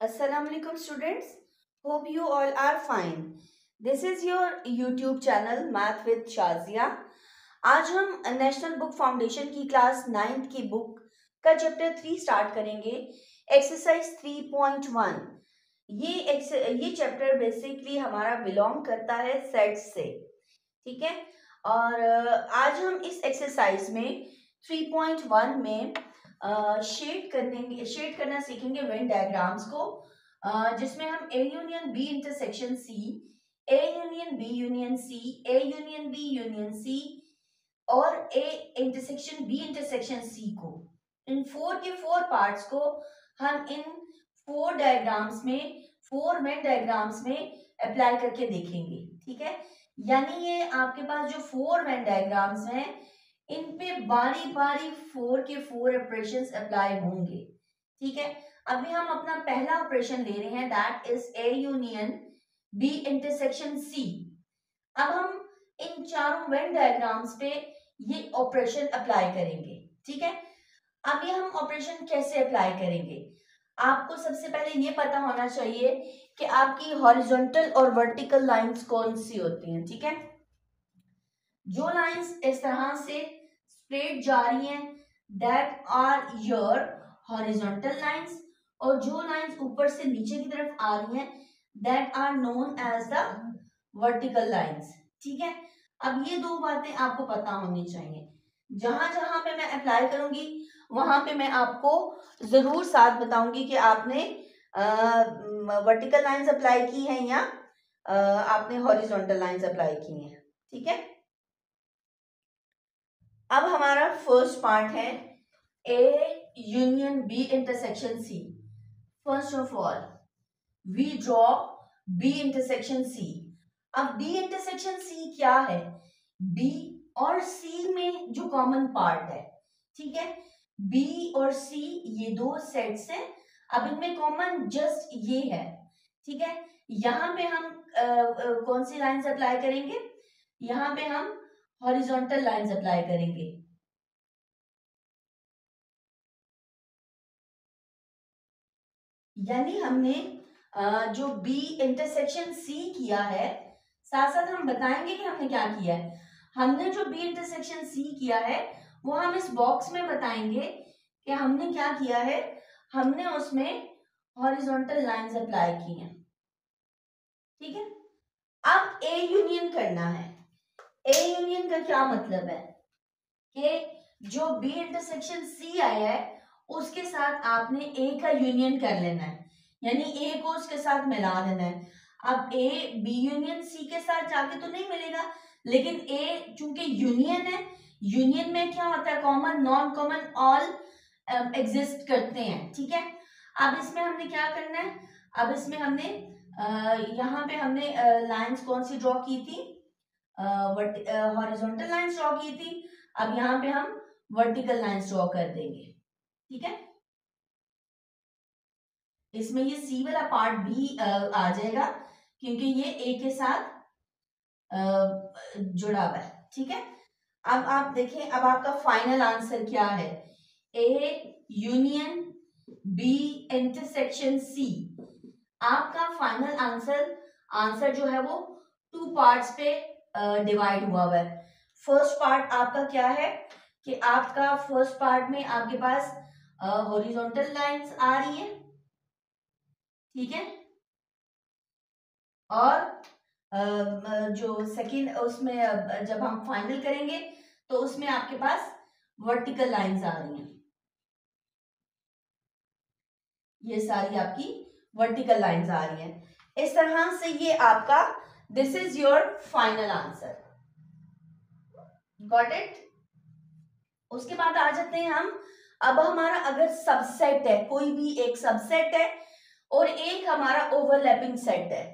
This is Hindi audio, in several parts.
Assalamualaikum students. Hope you all are fine. This is your YouTube channel Math with Shazia. आज हम नेशनल बुक फाउंडेशन की क्लास 9th की बुक का चैप्टर 3 स्टार्ट करेंगे। एक्सरसाइज 3.1। ये चैप्टर बेसिकली हमारा बिलोंग करता है सेट्स से, ठीक है। और आज हम इस एक्सरसाइज में 3.1 में शेड करना सीखेंगे वेन डायग्राम्स को, जिसमें हम A union B intersection C, A union B union C, A union B union C और A intersection B intersection C को, इन 4 पार्ट्स को हम इन 4 डायग्राम्स में, 4 वेन डायग्राम्स में अप्लाई करके देखेंगे, ठीक है। यानी ये आपके पास जो 4 वेन डायग्राम्स हैं, इन पे बारी बारी 4 के 4 ऑपरेशंस अप्लाई होंगे, ठीक है। अभी हम अपना पहला ऑपरेशन ले रहे हैं, that is A union B intersection C. अब हम इन चारों वेन डायग्राम्स पे ये ऑपरेशन अप्लाई करेंगे, ठीक है। अब ये हम ऑपरेशन कैसे अप्लाई करेंगे, आपको सबसे पहले ये पता होना चाहिए कि आपकी हॉरिजॉन्टल और वर्टिकल लाइंस कौन सी होती हैं, ठीक है। जो लाइंस इस तरह से स्ट्रेट जा रही हैं, that are your horizontal lines, और जो लाइंस ऊपर से नीचे की तरफ आ रही हैं, that are known as the vertical lines, ठीक है। अब ये दो बातें आपको पता होनी चाहिए। जहां जहां पे मैं अप्लाई करूंगी वहां पे मैं आपको जरूर साथ बताऊंगी कि आपने वर्टिकल लाइंस अप्लाई की हैं या आपने हॉरिजॉन्टल लाइंस अप्लाई की हैं, ठीक है। अब हमारा फर्स्ट पार्ट है A union B intersection C. First of all we draw B intersection C. अब बी इंटरसेक्शन सी क्या है, बी और सी में जो कॉमन पार्ट है, ठीक है। बी और सी ये दो सेट्स हैं, अब इनमें कॉमन जस्ट ये है, ठीक है। यहां पे हम कौन सी लाइंस अप्लाई करेंगे, यहां पे हम हॉरिजॉन्टल लाइंस अप्लाई करेंगे। यानी हमने जो बी इंटरसेक्शन सी किया है, साथ साथ हम बताएंगे कि हमने क्या किया है। हमने जो बी इंटरसेक्शन सी किया है वो हम इस बॉक्स में बताएंगे कि हमने क्या किया है। हमने उसमें हॉरिजॉन्टल लाइंस अप्लाई की हैं, ठीक है। अब ए यूनियन करना है। ए यूनियन का क्या मतलब है कि जो बी इंटरसेक्शन सी आया है उसके साथ आपने ए का यूनियन कर लेना है, यानी ए को उसके साथ मिला देना है। अब ए बी यूनियन सी के साथ जाके तो नहीं मिलेगा, लेकिन ए चूंकि यूनियन है, यूनियन में क्या होता है, common non common all exist करते हैं, ठीक है। अब इसमें हमने क्या करना है, अब इसमें हमने यहाँ पे हमने लाइंस कौन सी ड्रॉ की थी, हॉरिजॉन्टल लाइंस ड्रॉ की थी। अब यहाँ पे हम वर्टिकल लाइंस ड्रॉ कर देंगे, ठीक है। इसमें ये सी वाला पार्ट भी आ जाएगा क्योंकि ये ए के साथ जुड़ा हुआ है, ठीक है। अब आप देखें, अब आपका फाइनल आंसर क्या है, A union B intersection C. आपका फाइनल आंसर जो है वो 2 पार्ट्स पे डिवाइड हुआ है। फर्स्ट पार्ट आपका क्या है कि आपका फर्स्ट पार्ट में आपके पास हॉरिजॉन्टल लाइंस आ रही हैं, ठीक है। और जो सेकंड उसमें जब हम फाइनल करेंगे तो उसमें आपके पास वर्टिकल लाइंस आ रही हैं, ये सारी आपकी वर्टिकल लाइंस आ रही हैं। इस तरह से ये आपका, this is your final answer, got it. उसके बाद आ जाते हैं हम, अब हमारा अगर सबसेट है, कोई भी एक सबसेट है और एक हमारा ओवरलैपिंग सेट है,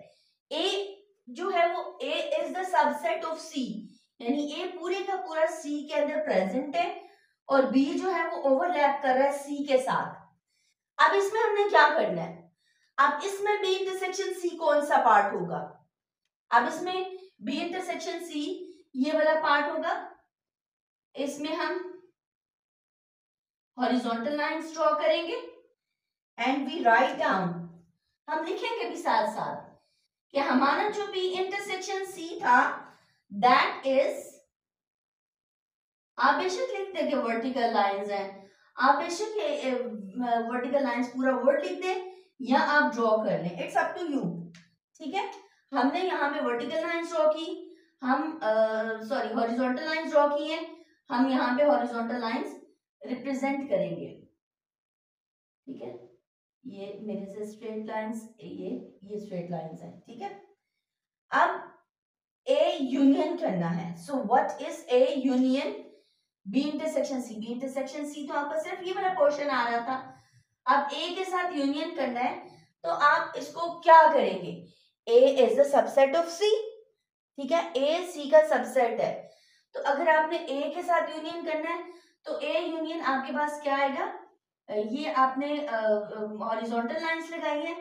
ए जो है वो ए इज द सबसेट ऑफ सी, यानी ए पूरे का पूरा सी के अंदर प्रेजेंट है और बी जो है वो ओवरलैप कर रहा है सी के साथ। अब इसमें हमने क्या करना है, अब इसमें बी इंटरसेक्शन सी कौन सा पार्ट होगा, अब इसमें बी इंटरसेक्शन सी ये वाला पार्ट होगा, इसमें हम हॉरिजॉन्टल लाइंस ड्रॉ करेंगे एंड वी राइट डाउन हम लिखेंगे भी साथ साथ कि हमारा जो बी इंटरसेक्शन सी था दैट इज, आप बेशक लिख दे कि वर्टिकल लाइंस हैं, आप बेशक वर्टिकल लाइंस पूरा वर्ड लिख दे या आप ड्रॉ कर लें, इट्स अप टू यू। ठीक है, हमने यहाँ पे वर्टिकल लाइंस ड्रॉ की, हम सॉरी हॉरिजॉन्टल लाइंस ड्रॉ की हैं, हम यहाँ पे हॉरिजॉन्टल लाइंस रिप्रेजेंट करेंगे। ठीक है, ये मेरे से स्ट्रेट लाइंस, ये स्ट्रेट लाइंस हैं। ठीक है, अब ए यूनियन करना है। So what is A union? B intersection C, B intersection C तो आपका सिर्फ ये वाला पोर्शन आ रहा था, अब ए के साथ यूनियन करना है, तो आप इसको क्या करेंगे? ए इज द सबसेट ऑफ सी। ठीक है, ए सी का सबसेट है, तो अगर आपने ए के साथ यूनियन करना है तो ए यूनियन आपके पास क्या आएगा? ये आपने हॉरिजॉन्टल लाइंस लगाई है,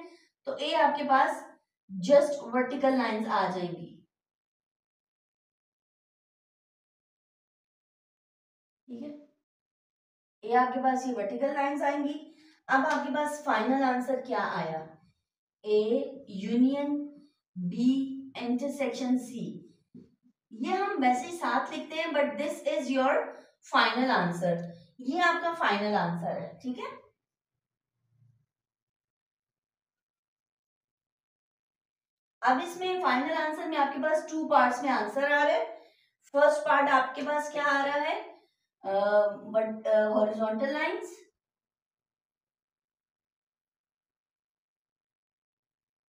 तो ए आपके पास जस्ट वर्टिकल लाइंस आ जाएंगी। ठीक है, ये आपके पास ये वर्टिकल लाइंस आएंगी। अब आपके पास फाइनल आंसर क्या आया? A union B intersection C. ये हम वैसे ही साथ लिखते हैं, but this is your final answer, ये आपका फाइनल आंसर है। ठीक है, अब इसमें फाइनल आंसर में आपके पास 2 पार्ट्स में आंसर आ रहा है। फर्स्ट पार्ट आपके पास क्या आ रहा है? बट हॉरिजॉन्टल लाइंस,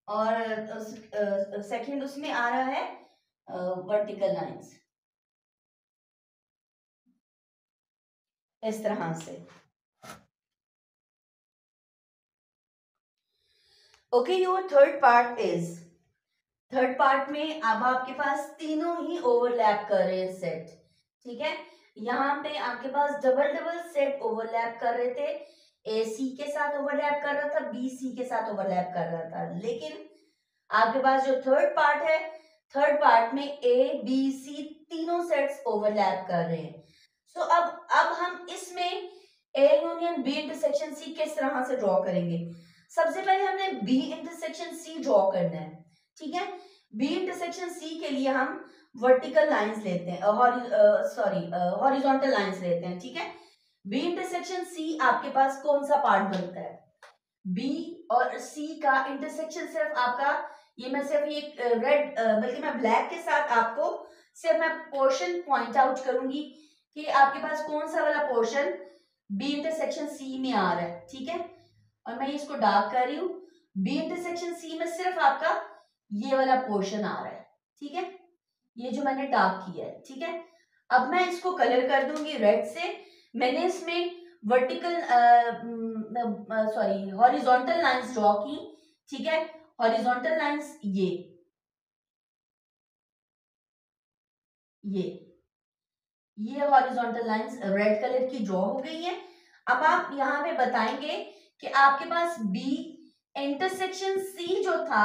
और सेकंड उसमें आ रहा है वर्टिकल लाइंस, इस तरह से। Okay, your third part is, third part में अब आपके पास तीनों ही ओवरलैप कर रहे हैं सेट। ठीक है, यहाँ पे आपके पास डबल डबल सेट ओवरलैप कर रहे थे, ए सी के साथ ओवरलैप कर रहा था, बी सी के साथ ओवरलैप कर रहा था, लेकिन आपके पास जो थर्ड पार्ट है, थर्ड पार्ट में ए बी सी तीनों सेट्स ओवरलैप कर रहे हैं। सो अब हम इसमें A union B intersection C किस तरह से ड्रॉ करेंगे? सबसे पहले हमने बी इंटरसेक्शन सी ड्रॉ करना है। ठीक है, बी इंटरसेक्शन सी के लिए हम वर्टिकल लाइंस लेते हैं, सॉरी हॉरिजॉन्टल लाइंस लेते हैं। ठीक है, बी इंटरसेक्शन सी आपके पास कौन सा पार्ट बनता है? बी और सी का इंटरसेक्शन सिर्फ आपका, ये मैं सिर्फ ये रेड बल्कि मैं ब्लैक के साथ आपको सिर्फ मैं पोर्शन पॉइंट आउट करूंगी कि आपके पास कौन सा वाला पोर्शन बी इंटरसेक्शन सी में आ रहा है। ठीक है, और मैं इसको डार्क कर रही हूँ, बी इंटरसेक्शन सी में सिर्फ आपका ये वाला पोर्शन आ रहा है। ठीक है, ये जो मैंने डार्क किया है। ठीक है, अब मैं इसको कलर कर दूंगी रेड से। मैंने इसमें vertical sorry horizontal lines draw की। ठीक है, हॉरिजॉन्टल लाइंस ये ये हॉरिजॉन्टल लाइंस रेड कलर की ड्रॉ हो गई है। अब आप यहाँ पे बताएंगे कि आपके पास बी इंटरसेक्शन सी जो था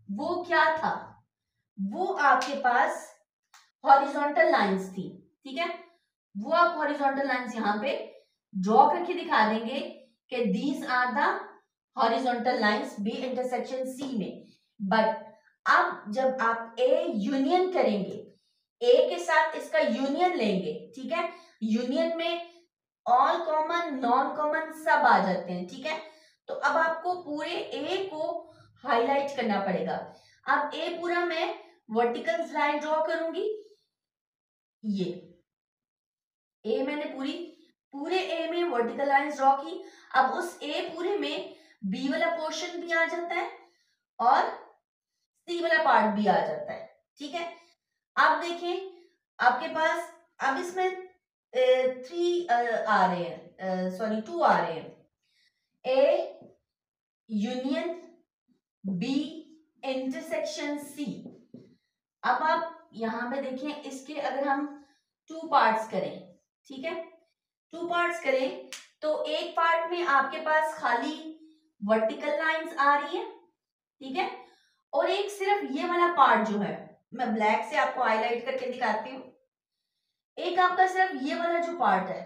वो क्या था? वो आपके पास हॉरिजॉन्टल लाइंस थी। ठीक है, वो आप हॉरिजॉन्टल लाइंस यहाँ पे ड्रॉ करके दिखा देंगे कि these are the horizontal lines B intersection C में। बट अब जब आप ए यूनियन करेंगे, ए के साथ इसका यूनियन लेंगे, ठीक है, यूनियन में ऑल कॉमन नॉन कॉमन सब आ जाते हैं। ठीक है, तो अब आपको पूरे ए को हाईलाइट करना पड़ेगा। अब ए पूरा मैं वर्टिकल लाइन ड्रॉ करूंगी, ये ए मैंने पूरे ए में वर्टिकल लाइंस ड्रॉ की। अब उस ए पूरे में बी वाला पोर्शन भी आ जाता है और सी वाला पार्ट भी आ जाता है। ठीक है, आप देखें आपके पास अब इसमें 3 आ रहे हैं, सॉरी 2 आ रहे हैं, A union B intersection C. अब आप यहां पे देखें, इसके अगर हम 2 पार्ट्स करें, ठीक है, 2 पार्ट्स करें तो एक पार्ट में आपके पास खाली वर्टिकल लाइंस आ रही है। ठीक है, और एक सिर्फ ये वाला पार्ट जो है, मैं ब्लैक से आपको हाईलाइट करके दिखाती हूँ, एक आपका सिर्फ ये वाला जो पार्ट है,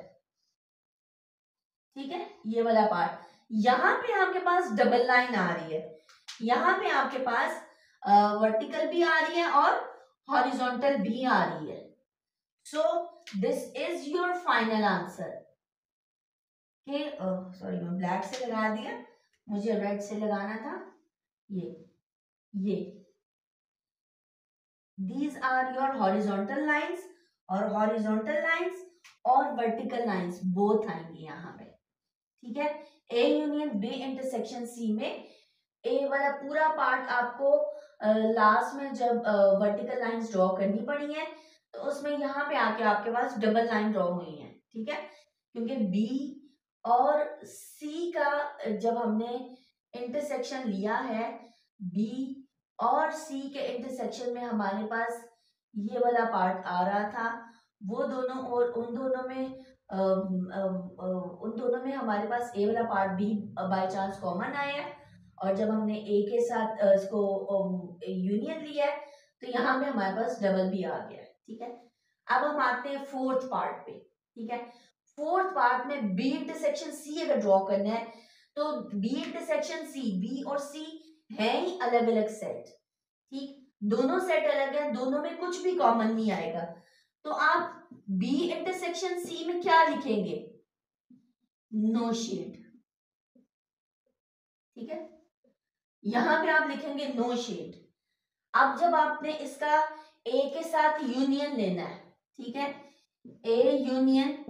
ठीक है, ये वाला पार्ट, यहां पे आपके पास डबल लाइन आ रही है। यहाँ पे आपके पास वर्टिकल भी आ रही है और हॉरिजॉन्टल भी आ रही है। So this is your final answer. के सॉरी मैं ब्लैक से लगा दिया, मुझे रेड से लगाना था। ये these are your horizontal lines, और horizontal lines और vertical lines बोथ आएंगे यहाँ पे, ठीक है। A union B intersection C में A वाला पूरा पार्ट आपको लास्ट में जब वर्टिकल लाइंस ड्रॉ करनी पड़ी है तो उसमें यहाँ पे आके आपके पास डबल लाइन ड्रॉ हुई है, ठीक है। क्योंकि B और C का जब हमने इंटरसेक्शन लिया है, B और C के इंटरसेक्शन में हमारे पास ये वाला पार्ट आ रहा था, वो दोनों और उन दोनों में हमारे पास ए वाला पार्ट भी बाय चांस कॉमन आया, और जब हमने ए के साथ इसको यूनियन लिया है तो यहाँ पे हमारे पास डबल भी आ गया, ठीक है। अब हम आते हैं फोर्थ पार्ट पे, ठीक है। फोर्थ पार्ट में बी इंटरसेक्शन सी अगर ड्रॉ करना है तो बी इंटरसेक्शन सी, बी और सी है ही अलग अलग सेट, ठीक, दोनों सेट अलग है, दोनों में कुछ भी कॉमन नहीं आएगा। तो आप बी इंटरसेक्शन सी में क्या लिखेंगे? नो शेड, ठीक है, यहां पे आप लिखेंगे नो शेड। अब जब आपने इसका ए के साथ यूनियन लेना है, ठीक है, A union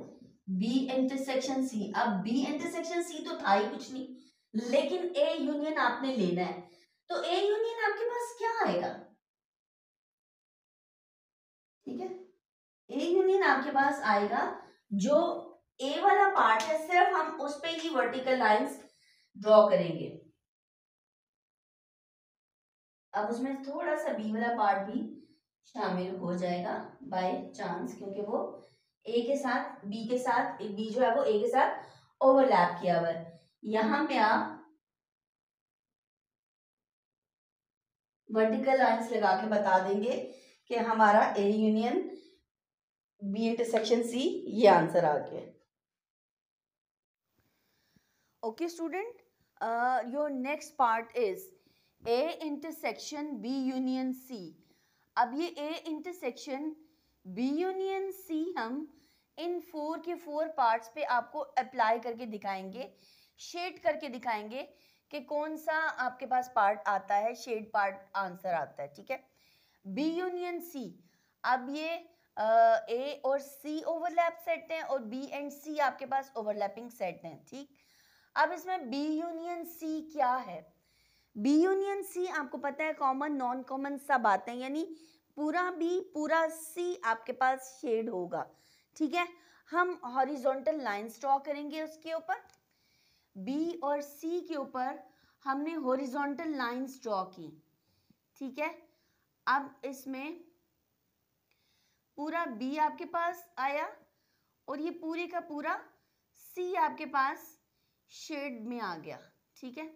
B intersection C, अब बी इंटरसेक्शन सी तो था ही कुछ नहीं, लेकिन ए यूनियन आपने लेना है, तो ए यूनियन आपके पास क्या आएगा? ठीक है, ए यूनियन आपके पास आएगा जो ए वाला पार्ट है, सिर्फ हम उस पे ही वर्टिकल लाइंस ड्रॉ करेंगे। अब उसमें थोड़ा सा बी वाला पार्ट भी शामिल हो जाएगा बाय चांस, क्योंकि वो ए के साथ बी के साथ, बी जो है वो ए के साथ ओवरलैप किया हुआ है। यहां पे आप वर्टिकल लाइंस लगा के बता देंगे कि हमारा A union B intersection C, ये आंसर आ गया। Okay student, your next part is A intersection B union C. अब ये A intersection B union C हम इन 4 के 4 पार्ट्स पे आपको अप्लाई करके दिखाएंगे, शेड करके दिखाएंगे कि कौन सा आपके पास पार्ट आता है, शेड पार्ट आंसर आता है, ठीक है। बी यूनियन सी, अब ये ए और सी ओवरलैप सेट हैं और बी एंड सी आपके पास ओवरलैपिंग सेट हैं, ठीक। अब इसमें बी यूनियन सी क्या है? बी यूनियन सी आपको पता है कॉमन नॉन कॉमन सब आते हैं, यानी पूरा बी पूरा सी आपके पास शेड होगा, ठीक है। हम हॉरिजॉन्टल लाइंस ड्रॉ करेंगे उसके ऊपर, बी और सी के ऊपर हमने हॉरिजॉन्टल लाइंस ड्रॉ की, ठीक है। अब इसमें पूरा बी आपके पास आया और ये पूरे का पूरा सी आपके पास शेड में आ गया, ठीक है।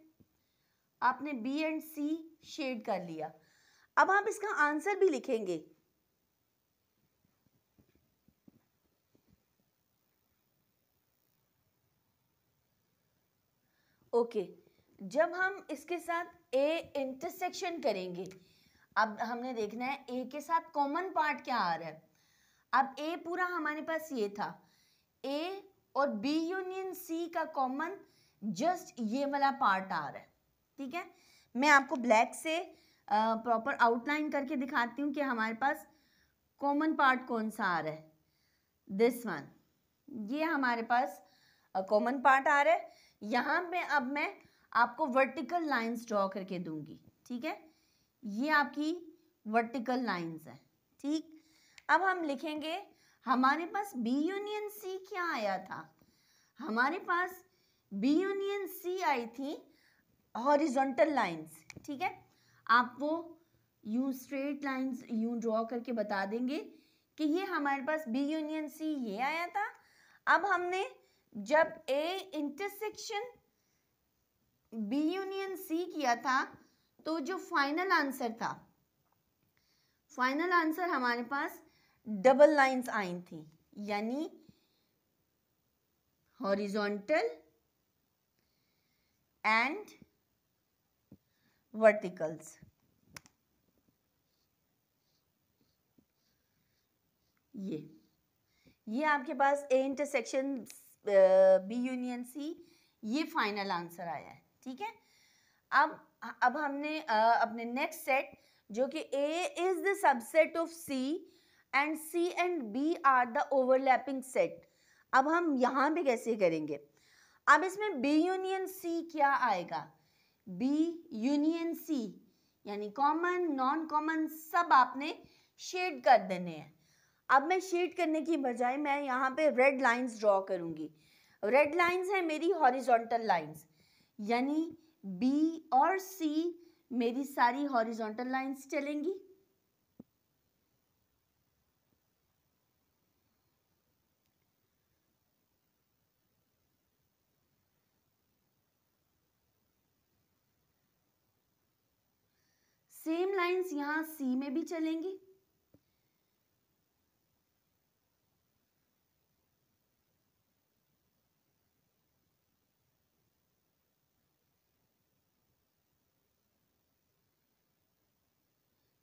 आपने बी एंड सी शेड कर लिया। अब आप इसका आंसर भी लिखेंगे। ओके, जब हम इसके साथ ए इंटरसेक्शन करेंगे, अब हमने देखना है ए के साथ कॉमन पार्ट क्या आ रहा है। अब ए पूरा हमारे पास ये था, ए और बी यूनियन सी का कॉमन जस्ट ये वाला पार्ट आ रहा है, ठीक है। मैं आपको ब्लैक से प्रॉपर आउटलाइन करके दिखाती हूँ कि हमारे पास कॉमन पार्ट कौन सा आ रहा है। दिस वन, ये हमारे पास कॉमन पार्ट आ रहा है। यहाँ पे अब मैं आपको वर्टिकल लाइंस ड्रॉ करके दूंगी, ठीक है। ये आपकी वर्टिकल लाइंस है, ठीक। अब हम लिखेंगे, हमारे पास बी यूनियन सी क्या आया था? हमारे पास बी यूनियन सी आई थी हॉरिजॉन्टल लाइंस, ठीक है। आप वो यूं स्ट्रेट लाइंस यूं ड्रॉ करके बता देंगे कि ये हमारे पास बी यूनियन सी ये आया था। अब हमने जब A intersection B union C किया था तो जो फाइनल आंसर था, फाइनल आंसर हमारे पास डबल लाइंस आई थी, यानी हॉरिजॉन्टल एंड वर्टिकल्स। ये आपके पास A intersection B union C, ये फाइनल आंसर आया है। ठीक है, अब हमने अपने नेक्स्ट सेट जो कि A is the subset of C and C and B are the overlapping set, अब हम यहाँ पे कैसे करेंगे? अब इसमें बी यूनियन सी क्या आएगा? बी यूनियन सी यानी कॉमन नॉन कॉमन सब आपने शेड कर देने हैं। अब मैं शेड करने की बजाय मैं यहाँ पे रेड लाइंस ड्रॉ करूँगी। रेड लाइंस है मेरी हॉरिजॉन्टल लाइंस, यानी बी और सी मेरी सारी हॉरिजॉन्टल लाइंस चलेंगी। सेम लाइंस यहाँ सी में भी चलेंगी।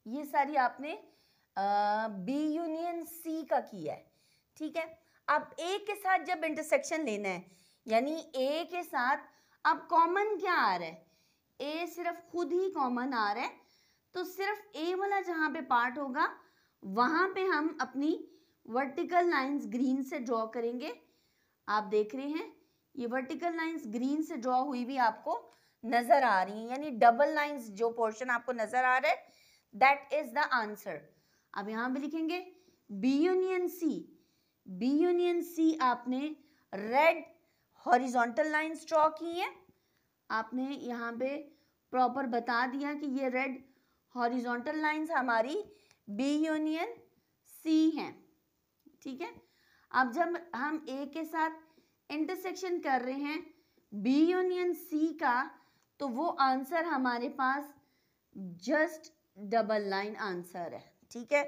ये सारी आपने बी यूनियन सी का किया है। ठीक है, अब ए के साथ जब इंटरसेक्शन लेना है, यानी ए के साथ अब कॉमन क्या आ रहा है? ए सिर्फ खुद ही कॉमन आ रहा है, तो सिर्फ ए वाला जहाँ पे पार्ट होगा वहाँ पे हम अपनी वर्टिकल लाइंस ग्रीन से ड्रॉ करेंगे। आप देख रहे हैं ये वर्टिकल लाइंस ग्रीन से ड्रॉ हुई भी आपको नजर आ रही हैं, यानी डबल लाइंस जो पोर्शन आपको नजर आ रहा है दैट इज द आंसर। अब यहाँ पे लिखेंगे B union C. B union C आपने रेड हॉरिजॉन्टल लाइंस ड्रॉ की हैं, आपने यहाँ पे प्रॉपर बता दिया कि ये रेड हॉरिजॉन्टल लाइंस हमारी बी यूनियन सी हैं। ठीक है, अब जब हम ए के साथ इंटरसेक्शन कर रहे हैं बी यूनियन सी का, तो वो आंसर हमारे पास जस्ट डबल लाइन आंसर है। ठीक है,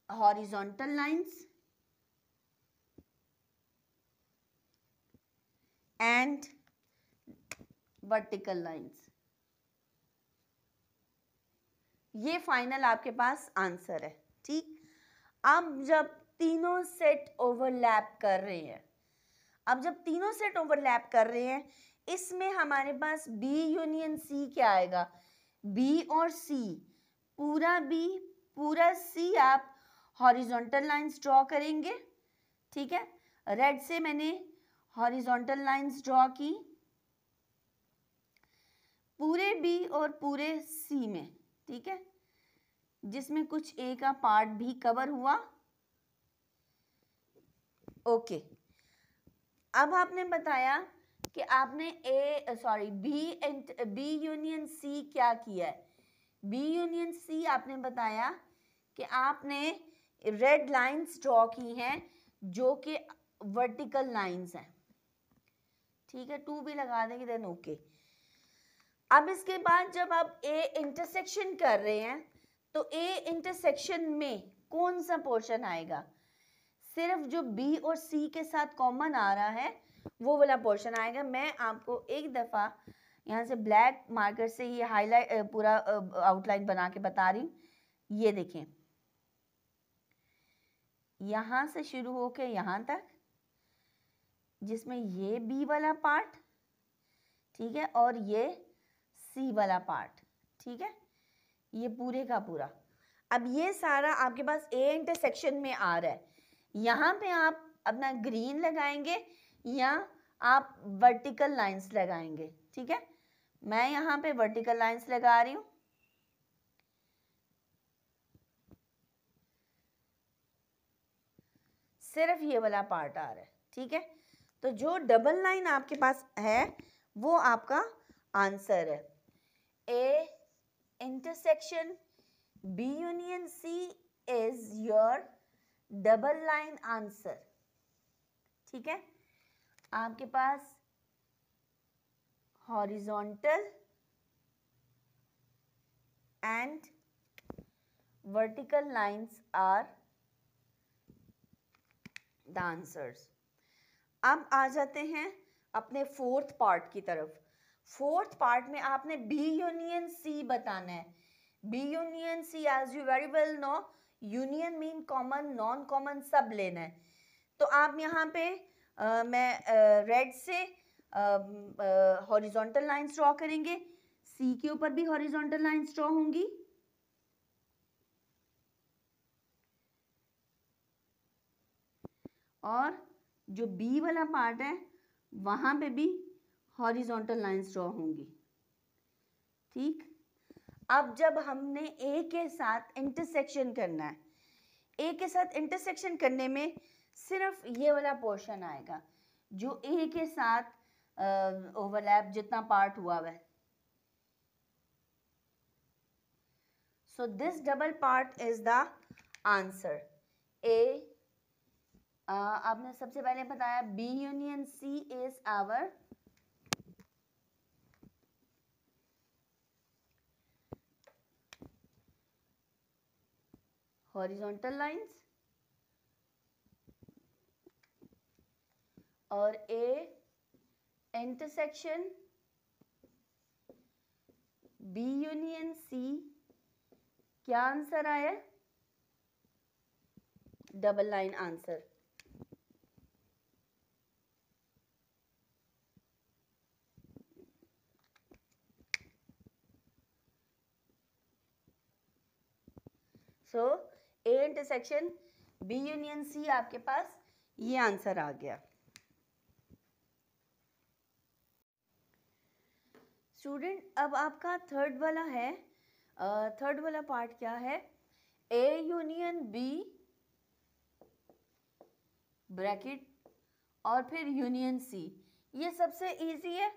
horizontal lines and vertical lines, ये फाइनल आपके पास आंसर है। ठीक, अब जब तीनों सेट ओवरलैप कर रहे हैं, अब जब तीनों सेट ओवरलैप कर रहे हैं, इसमें हमारे पास बी यूनियन सी क्या आएगा? बी और सी, पूरा बी पूरा सी आप हॉरिजॉन्टल लाइंस ड्रॉ करेंगे। ठीक है, रेड से मैंने हॉरिजॉन्टल लाइंस ड्रॉ की पूरे बी और पूरे सी में। ठीक है, जिसमें कुछ ए का पार्ट भी कवर हुआ। ओके, अब आपने बताया कि आपने बी यूनियन सी क्या किया है? बी यूनियन सी आपने बताया कि आपने रेड लाइंस ड्रॉ की हैं जो कि वर्टिकल लाइंस हैं। ठीक है, 2 भी लगा देंगे देन ओके। अब इसके बाद जब आप ए इंटरसेक्शन कर रहे हैं, तो ए इंटरसेक्शन में कौन सा पोर्शन आएगा? सिर्फ जो बी और सी के साथ कॉमन आ रहा है वो वाला पोर्शन आएगा। मैं आपको एक दफ़ा यहाँ से ब्लैक मार्कर से ये हाईलाइट पूरा आउटलाइन बना के बता रही हूँ। ये देखें, यहाँ से शुरू होके यहाँ तक, जिसमें ये बी वाला पार्ट, ठीक है, और ये सी वाला पार्ट। ठीक है, ये पूरे का पूरा। अब ये सारा आपके पास ए इंटरसेक्शन में आ रहा है। यहाँ पे आप अपना ग्रीन लगाएंगे या आप वर्टिकल लाइंस लगाएंगे। ठीक है, मैं यहाँ पे वर्टिकल लाइंस लगा रही हूँ। सिर्फ ये वाला पार्ट आ रहा है। ठीक है, तो जो डबल लाइन आपके पास है वो आपका आंसर है। A intersection B union C is your double line answer. ठीक है, आपके पास horizontal and vertical lines are the answers. अब आ जाते हैं अपने फोर्थ पार्ट की तरफ। फोर्थ पार्ट में आपने बी यूनियन सी बताना है। B union C as you very well know, union mean common, non common सब लेना है। तो आप यहाँ पे मैं रेड से हॉरिजॉन्टल लाइंस ड्रॉ करेंगे, सी के ऊपर भी हॉरिजॉन्टल लाइंस ड्रॉ होंगी, और जो बी वाला पार्ट है वहां पे भी हॉरिजॉन्टल लाइंस ड्रॉ होंगी। ठीक, अब जब हमने ए के साथ इंटरसेक्शन करना है, ए के साथ इंटरसेक्शन करने में सिर्फ ये वाला पोर्शन आएगा जो ए के साथ ओवरलैप जितना पार्ट हुआ है। So this double part is the answer. A आपने सबसे पहले बताया B union C is our horizontal lines, और A intersection B union C, क्या आंसर आया? Double line answer. So A intersection B union C, आपके पास ये आंसर आ गया। स्टूडेंट अब आपका थर्ड वाला है, थर्ड वाला पार्ट क्या है? ए यूनियन बी ब्रैकेट और फिर यूनियन सी। ये सबसे इजी है।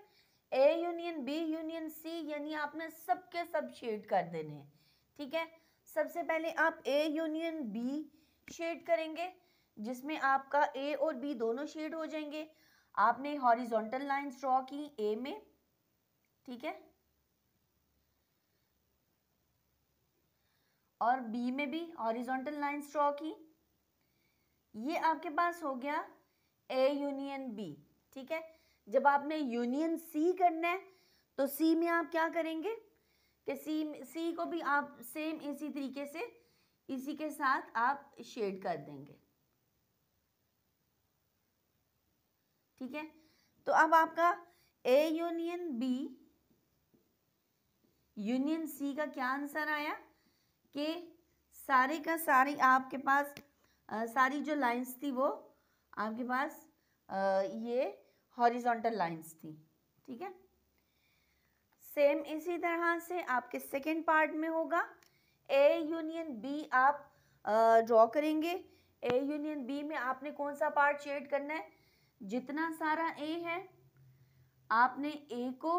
A union B union C यानी आपने सबके सब शेड कर देने हैं। ठीक है, सबसे पहले आप ए यूनियन बी शेड करेंगे जिसमें आपका ए और बी दोनों शेड हो जाएंगे। आपने हॉरिजॉन्टल लाइंस ड्रॉ की ए में, ठीक है, और बी में भी हॉरिजॉन्टल लाइंस ड्रॉ की। ये आपके पास हो गया ए यूनियन बी। ठीक है, जब आपने यूनियन सी करना है तो सी में आप क्या करेंगे कि सी को भी आप सेम इसी तरीके से इसी के साथ आप शेड कर देंगे। ठीक है, तो अब आपका A union B union C का क्या आंसर आया कि सारे का सारी आपके पास सारी जो लाइंस थी वो आपके पास ये हॉरिजॉन्टल लाइंस थी। ठीक है, सेम इसी तरह से आपके सेकंड पार्ट में होगा। ए यूनियन बी आप ड्रॉ करेंगे। ए यूनियन बी में आपने कौन सा पार्ट शेड करना है? जितना सारा ए है आपने ए को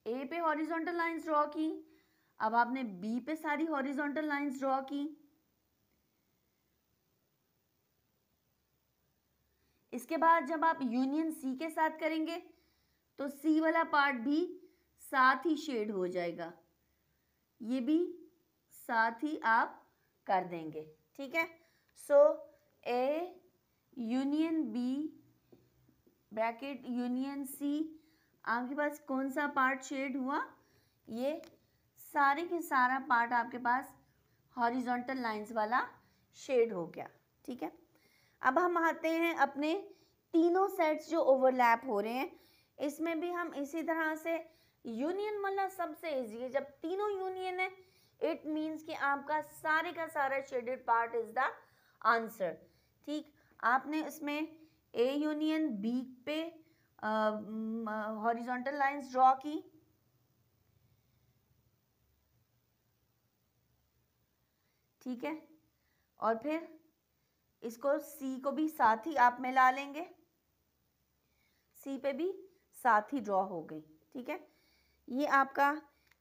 ए पे हॉरिजॉन्टल लाइंस ड्रॉ की, अब आपने बी पे सारी हॉरिजॉन्टल लाइंस ड्रॉ की। इसके बाद जब आप यूनियन सी के साथ करेंगे तो सी वाला पार्ट भी साथ ही शेड हो जाएगा, ये भी साथ ही आप कर देंगे। ठीक है, so A union B bracket union C, आपके पास कौन सा पार्ट शेड हुआ? ये सारे के सारा पार्ट आपके पास हॉरिजॉन्टल लाइंस वाला शेड हो गया। ठीक है, अब हम आते हैं अपने तीनों सेट्स जो ओवरलैप हो रहे हैं, इसमें भी हम इसी तरह से यूनियन वाला सबसे इजी है। जब तीनों यूनियन है इट मीन्स कि आपका सारे का सारा shaded part is the answer. ठीक, आपने इसमें ए यूनियन बी पे हॉरिजॉन्टल लाइंस ड्रॉ की, ठीक है, और फिर इसको सी को भी साथ ही आप मिला लेंगे, सी पे भी साथ ही ड्रॉ हो गई। ठीक है, ये आपका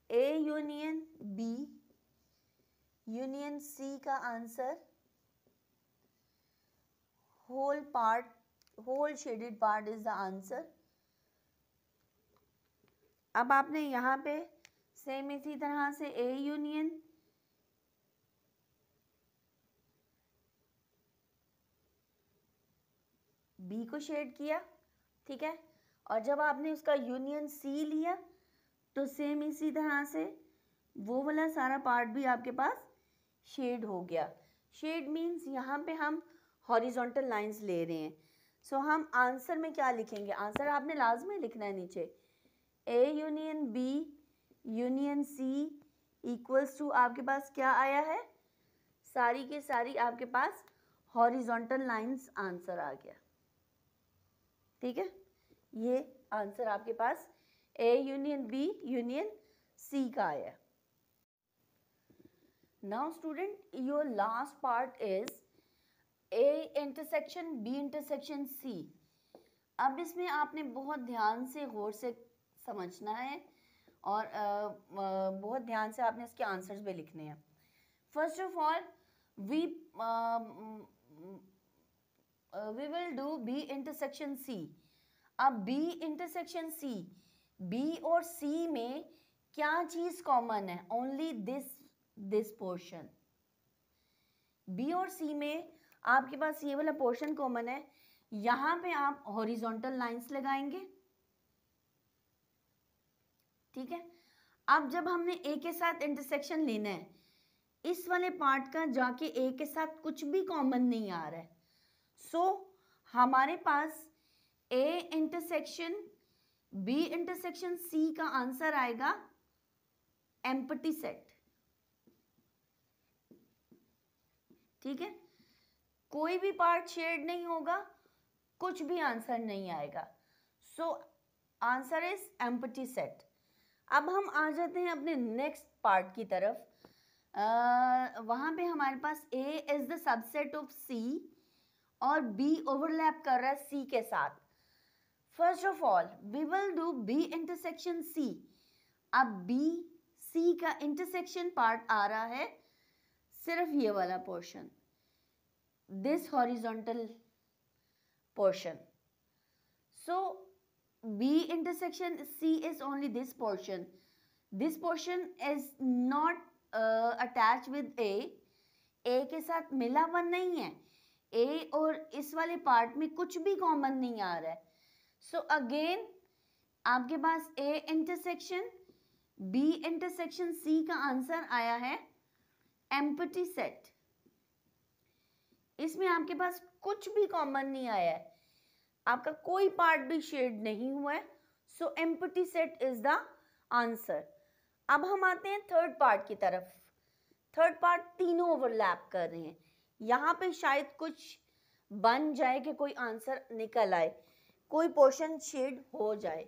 A union B union C का answer whole part, whole shaded part is the answer. अब आपने यहाँ पे सेम इसी तरह से ए यूनियन बी को शेड किया, ठीक है, और जब आपने उसका यूनियन सी लिया तो सेम इसी तरह से वो वाला सारा पार्ट भी आपके पास शेड हो गया। शेड मीन्स यहाँ पे हम हॉरिजॉन्टल लाइंस ले रहे हैं। सो हम आंसर में क्या लिखेंगे, आंसर आपने लाजमी लिखना है नीचे A union B union C equals to आपके पास क्या आया है, सारी के सारी आपके पास हॉरिजॉन्टल लाइंस आंसर आ गया। ठीक है, ये आंसर आपके पास A union B union C का आया। Now student, your last part is A intersection B intersection C. अब इसमें आपने बहुत ध्यान से गौर से समझना है और बहुत ध्यान से आपने इसके आंसर्स भी लिखने हैं। First of all we will do B intersection C. अब बी इंटरसेक्शन सी, बी और सी में क्या चीज कॉमन है, ओनली दिस पोर्शन। बी और सी में आपके पास ये वाला पोर्शन कॉमन है, यहां पे आप हॉरिजॉन्टल लाइंस लगाएंगे। ठीक है, अब जब हमने ए के साथ इंटरसेक्शन लेना है, इस वाले पार्ट का जाके ए के साथ कुछ भी कॉमन नहीं आ रहा है, सो हमारे पास A intersection B intersection C का आंसर आएगा एम्प्टी सेट। ठीक है, कोई भी पार्ट शेड नहीं होगा, कुछ भी आंसर नहीं आएगा, so answer is empty set. अब हम आ जाते हैं अपने नेक्स्ट पार्ट की तरफ। वहां पे हमारे पास A is the subset of C और बी ओवरलैप कर रहा है सी के साथ। First of all we will do B intersection C. अब बी सी का इंटरसेक्शन पार्ट आ रहा है सिर्फ ये वाला portion, this horizontal portion. So B intersection C is only this portion. This portion is not attach with A के साथ मिला हुआ नहीं है, ए और इस वाले पार्ट में कुछ भी कॉमन नहीं आ रहा है। सो अगेन आपके पास A intersection B intersection C का आंसर आया है एम्प्टी सेट। इसमें आपके पास कुछ भी कॉमन नहीं आया है, आपका कोई पार्ट भी शेड नहीं हुआ है, सो empty set is the answer. अब हम आते हैं थर्ड पार्ट की तरफ। थर्ड पार्ट तीनों ओवरलैप कर रहे हैं, यहाँ पे शायद कुछ बन जाए कि कोई आंसर निकल आए, कोई पोर्शन शेड हो जाए।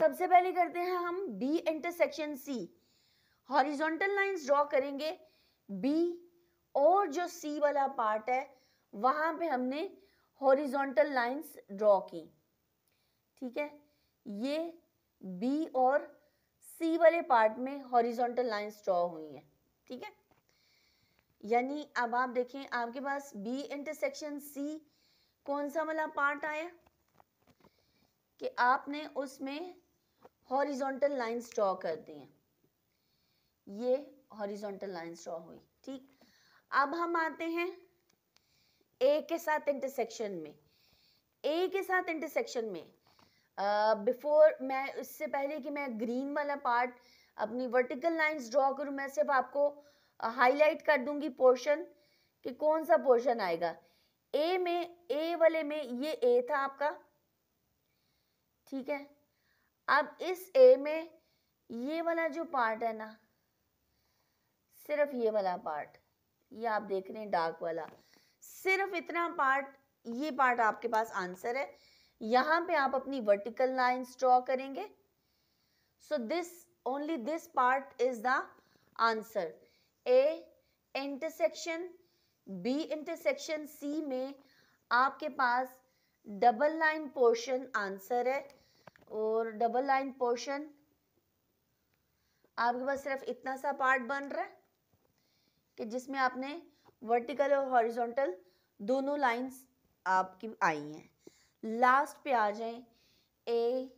सबसे पहले करते हैं हम B intersection C. Horizontal lines draw करेंगे बी और जो सी वाला पार्ट है वहां पे हमने हॉरिजॉन्टल लाइंस ड्रॉ की। ठीक है, ये बी और सी वाले पार्ट में हॉरिजॉन्टल लाइंस ड्रॉ हुई हैं। ठीक है, यानी अब आप देखें आपके पास बी इंटरसेक्शन सी कौन सा वाला पार्ट आया कि आपने उसमें हॉरिजॉन्टल लाइंस ड्रॉ कर दी हैं, ये हॉरिजॉन्टल लाइंस ड्रॉ हुई। ठीक, अब हम आते हैं ए के साथ इंटरसेक्शन में। ए के साथ इंटरसेक्शन में बिफोर मैं इससे पहले कि मैं ग्रीन वाला पार्ट अपनी वर्टिकल लाइंस ड्रॉ करूं, मैं सिर्फ आपको हाईलाइट कर दूंगी पोर्शन कि कौन सा पोर्शन आएगा। ए में, ए वाले में ये ए था आपका। ठीक है, अब इस ए में ये वाला जो पार्ट है ना, सिर्फ ये वाला पार्ट, ये आप देख रहे हैं डार्क वाला, सिर्फ इतना पार्ट, ये पार्ट आपके पास आंसर है। यहां पे आप अपनी वर्टिकल लाइंस ड्रॉ करेंगे। So this only this part is the answer. A intersection B intersection C में आपके पास डबल लाइन पोर्शन आंसर है, और डबल लाइन पोर्शन आपके पास सिर्फ इतना सा पार्ट बन रहा है कि जिसमें आपने वर्टिकल और हॉरिजॉन्टल दोनों लाइंस आपकी आई हैं। लास्ट पे आ जाएं, ए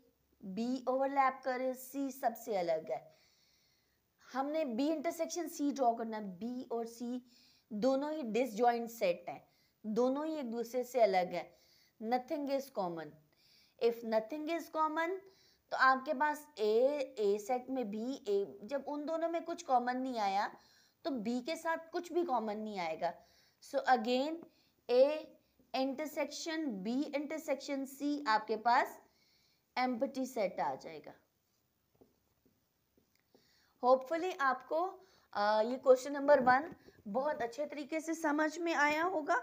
बी ओवरलैप करे, सी सबसे अलग है। हमने बी इंटरसेक्शन सी ड्रॉ करना है। बी और सी दोनों ही डिसजॉइंट सेट हैं, दोनों ही एक दूसरे से अलग है, nothing is common. If nothing is common तो आपके पास ए सेट में भी ए, जब उन दोनों में कुछ कॉमन नहीं आया तो बी के साथ कुछ भी कॉमन नहीं आएगा. So again A intersection B intersection C आपके पास एम्प्टी सेट आ जाएगा. होपफुली आपको ये क्वेश्चन नंबर 1 बहुत अच्छे तरीके से समझ में आया होगा.